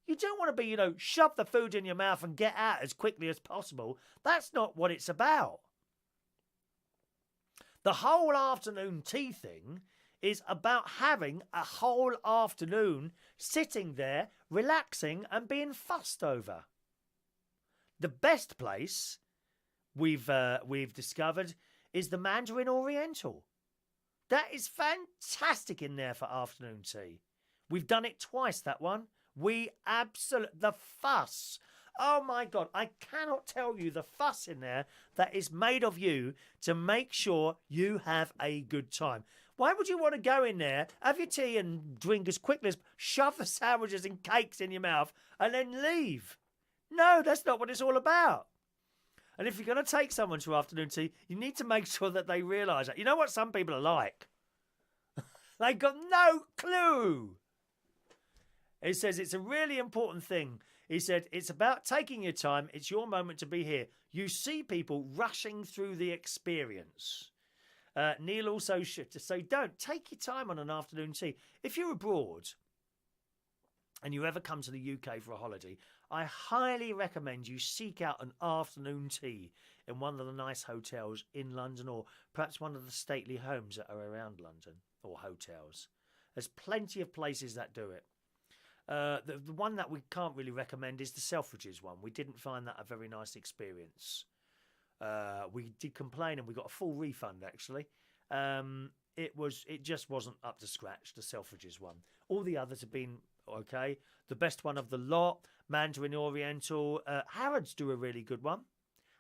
you don't want to be, shove the food in your mouth and get out as quickly as possible. That's not what it's about. The whole afternoon tea thing is about having a whole afternoon sitting there, relaxing and being fussed over. The best place we've discovered is the Mandarin Oriental. That is fantastic in there for afternoon tea. We've done it twice, that one. The fuss. Oh my God, I cannot tell you the fuss in there that is made of you to make sure you have a good time. Why would you want to go in there, have your tea and drink as quickly as, shove the sandwiches and cakes in your mouth and then leave? No, that's not what it's all about. And if you're going to take someone to afternoon tea, you need to make sure that they realise that. You know what some people are like? They've got no clue. It says it's a really important thing. He said, it's about taking your time. It's your moment to be here. You see people rushing through the experience. Neil also should to say, don't take your time on an afternoon tea. If you're abroad and you ever come to the UK for a holiday, I highly recommend you seek out an afternoon tea in one of the nice hotels in London, or perhaps one of the stately homes that are around London, or hotels. There's plenty of places that do it. The one that we can't really recommend is the Selfridges one. We didn't find that a very nice experience. We did complain and we got a full refund, actually. It just wasn't up to scratch, the Selfridges one. All the others have been okay. The best one of the lot, Mandarin Oriental. Harrods do a really good one.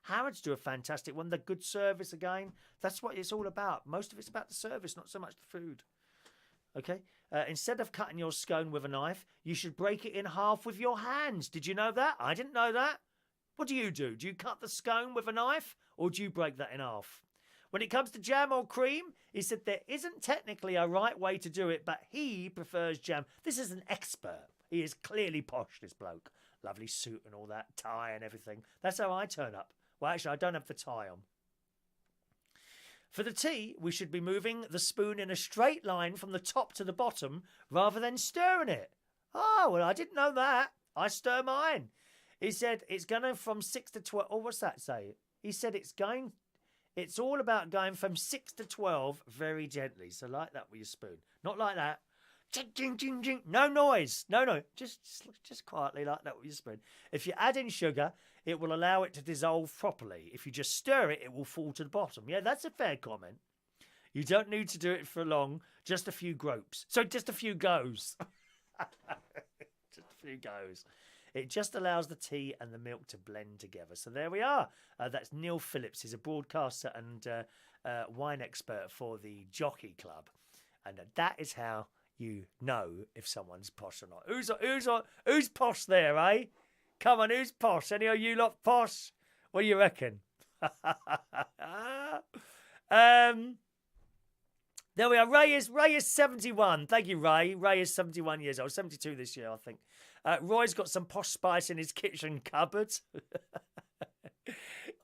Harrods do a fantastic one. The good service again. That's what it's all about. Most of it's about the service, not so much the food. Okay. Instead of cutting your scone with a knife, you should break it in half with your hands. Did you know that? I didn't know that. What do you do? Do you cut the scone with a knife, or do you break that in half? When it comes to jam or cream, he said there isn't technically a right way to do it, but he prefers jam. This is an expert. He is clearly posh, this bloke. Lovely suit and all that, tie and everything. That's how I turn up. Well, actually, I don't have the tie on. For the tea, we should be moving the spoon in a straight line from the top to the bottom rather than stirring it. Oh, well, I didn't know that. I stir mine. He said it's going from 6 to 12. Oh, what's that say? He said it's all about going from 6 to 12 very gently. So like that with your spoon. Not like that. Ching, ching, ching, ching. No noise. No. Just quietly like that with your spoon. If you add in sugar, it will allow it to dissolve properly. If you just stir it, it will fall to the bottom. Yeah, that's a fair comment. You don't need to do it for long. Just a few gropes. So just a few goes. Just a few goes. It just allows the tea and the milk to blend together. So there we are. That's Neil Phillips. He's a broadcaster and wine expert for the Jockey Club. And that is how you know if someone's posh or not. Who's posh there, eh? Come on, who's posh? Any of you lot posh? What do you reckon? There we are. Ray is 71. Thank you, Ray. Ray is 71 years old. 72 this year, I think. Roy's got some posh spice in his kitchen cupboard.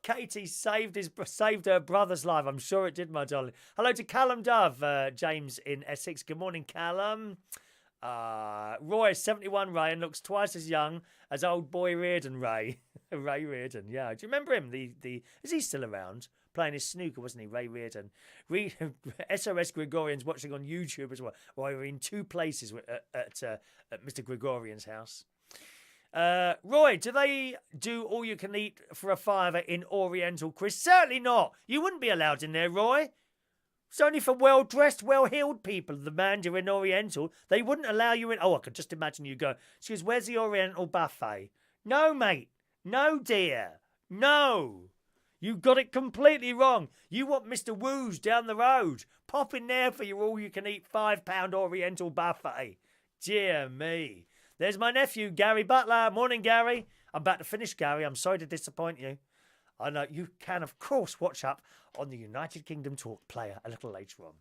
Katie saved her brother's life. I'm sure it did, my darling. Hello to Callum Dove, James in Essex. Good morning, Callum. Roy is 71, Ray, and looks twice as young as old boy Reardon, Ray. Ray Reardon, yeah. Do you remember him? Is he still around? Playing his snooker, wasn't he? Ray Reardon. SOS Gregorian's watching on YouTube as well. Well, we were in two places at Mr. Gregorian's house. Roy, do they do all you can eat for a $5 in Oriental, Chris? Certainly not. You wouldn't be allowed in there, Roy. It's only for well-dressed, well-heeled people, the Mandarin Oriental. They wouldn't allow you in. Oh, I could just imagine you go, excuse, where's the Oriental buffet? No, mate. No, dear. No. You got it completely wrong. You want Mr. Woo's down the road. Pop in there for your all-you-can-eat £5 Oriental buffet. Dear me. There's my nephew, Gary Butler. Morning, Gary. I'm about to finish, Gary. I'm sorry to disappoint you. I know you can, of course, watch up on the United Kingdom Talk player a little later on.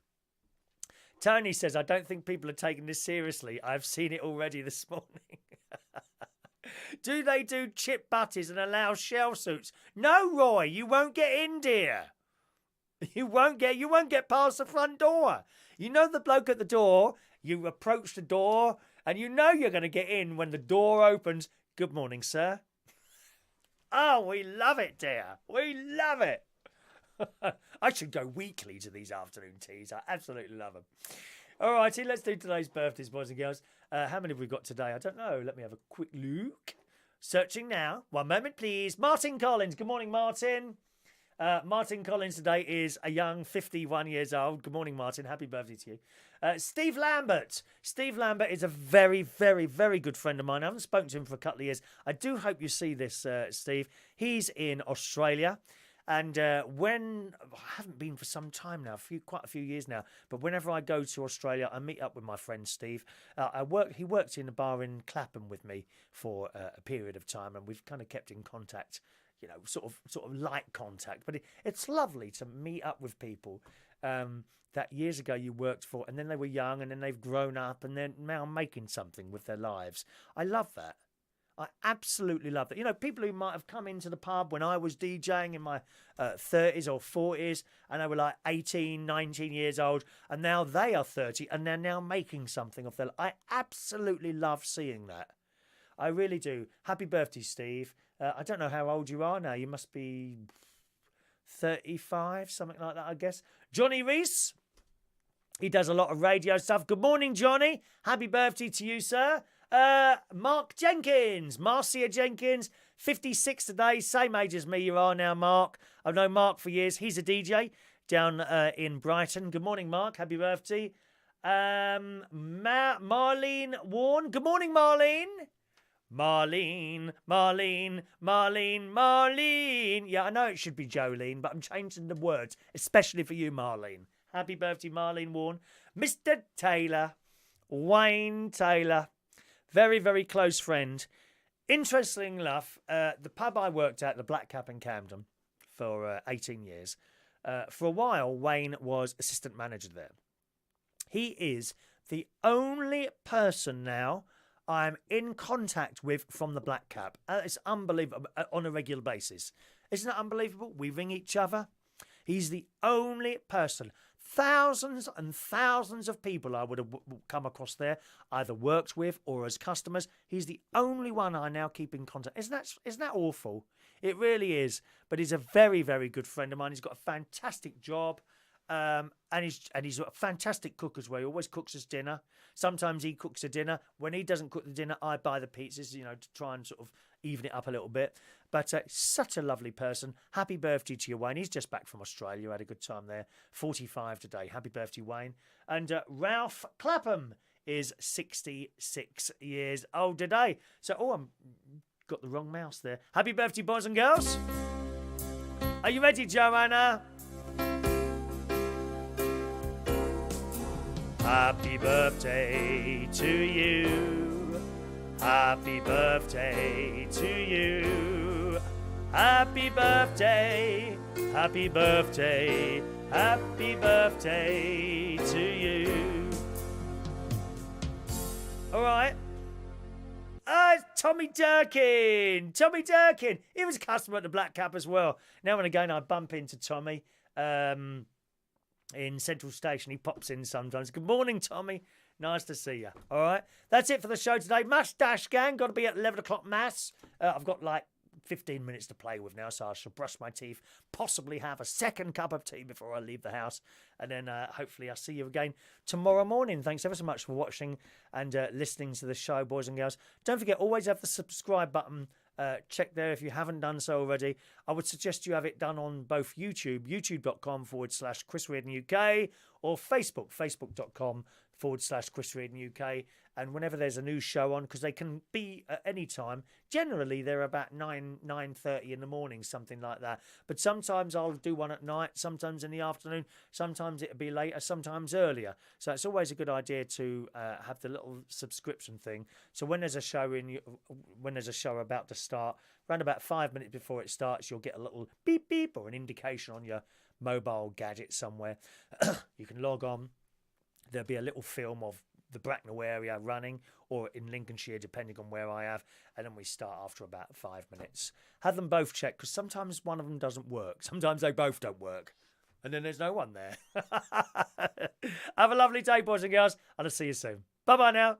Tony says, I don't think people are taking this seriously. I've seen it already this morning. Do they do chip butties and allow shell suits? No, Roy, you won't get in, dear. You won't get past the front door. You know the bloke at the door, you approach the door, and you know you're going to get in when the door opens. Good morning, sir. Oh, we love it, dear. We love it. I should go weekly to these afternoon teas. I absolutely love them. All righty, let's do today's birthdays, boys and girls. How many have we got today? I don't know. Let me have a quick look. Searching now. One moment, please. Martyn Collins. Good morning, Martyn. Martyn Collins today is a young 51 years old. Good morning, Martyn. Happy birthday to you. Steve Lambert. Steve Lambert is a very, very, very good friend of mine. I haven't spoken to him for a couple of years. I do hope you see this, Steve. He's in Australia. And when I haven't been for some time now, quite a few years now, but whenever I go to Australia, I meet up with my friend Steve. He worked in a bar in Clapham with me for a period of time, and we've kind of kept in contact, you know, sort of light contact. But it's lovely to meet up with people that years ago you worked for, and then they were young, and then they've grown up, and they're now making something with their lives. I love that. I absolutely love that. You know, people who might have come into the pub when I was DJing in my 30s or 40s, and they were like 18, 19 years old, and now they are 30, and they're now making something of their life. I absolutely love seeing that. I really do. Happy birthday, Steve. I don't know how old you are now. You must be 35, something like that, I guess. Johnny Reese. He does a lot of radio stuff. Good morning, Johnny. Happy birthday to you, sir. Mark Jenkins. Marcia Jenkins. 56 today. Same age as me you are now, Mark. I've known Mark for years. He's a DJ down in Brighton. Good morning, Mark. Happy birthday. Marlene Warren. Good morning, Marlene. Marlene. Yeah, I know it should be Jolene, but I'm changing the words, especially for you, Marlene. Happy birthday, Marlene Warren. Mr. Taylor. Wayne Taylor. Very, very close friend. Interesting enough, the pub I worked at, the Black Cap in Camden, for 18 years, for a while, Wayne was assistant manager there. He is the only person now I'm in contact with from the Black Cap. It's unbelievable, on a regular basis. Isn't it unbelievable? We ring each other. He's the only person. Thousands and thousands of people I would have come across there, either worked with or as customers. He's the only one I now keep in contact. Isn't that awful? It really is. But he's a very, very good friend of mine. He's got a fantastic job. And he's a fantastic cook as well. He always cooks us dinner. Sometimes he cooks a dinner. When he doesn't cook the dinner, I buy the pizzas, you know, to try and sort of even it up a little bit. But such a lovely person. Happy birthday to you, Wayne. He's just back from Australia. Had a good time there. 45 today. Happy birthday, Wayne. And Ralph Clapham is 66 years old today. So, I'm got the wrong mouse there. Happy birthday, boys and girls. Are you ready, Joanna? Happy birthday to you. Happy birthday to you. Happy birthday. Happy birthday. Happy birthday to you. All right. It's Tommy Durkin. Tommy Durkin. He was a customer at the Black Cap as well. Now and again I bump into Tommy. In Central Station. He pops in sometimes. Good morning, Tommy. Nice to see you. All right. That's it for the show today. Mustache Gang. Got to be at 11 o'clock mass. I've got like 15 minutes to play with now, so I shall brush my teeth, possibly have a second cup of tea before I leave the house, and then hopefully I'll see you again tomorrow morning. Thanks ever so much for watching and listening to the show, boys and girls. Don't forget, always have the subscribe button. Check there if you haven't done so already. I would suggest you have it done on both YouTube, youtube.com/Chris Reardon UK, or Facebook, facebook.com/Chris Reardon UK. And whenever there's a new show on, because they can be at any time, generally they're about 9:30 in the morning, something like that. But sometimes I'll do one at night, sometimes in the afternoon, sometimes it'll be later, sometimes earlier. So it's always a good idea to have the little subscription thing. So when there's a show about to start, around about 5 minutes before it starts, you'll get a little beep beep or an indication on your mobile gadget somewhere. You can log on. There'll be a little film of the Bracknell area running, or in Lincolnshire, depending on where I have, and then we start after about 5 minutes. Have them both checked, because sometimes one of them doesn't work. Sometimes they both don't work, and then there's no one there. Have a lovely day, boys and girls, and I'll see you soon. Bye-bye now.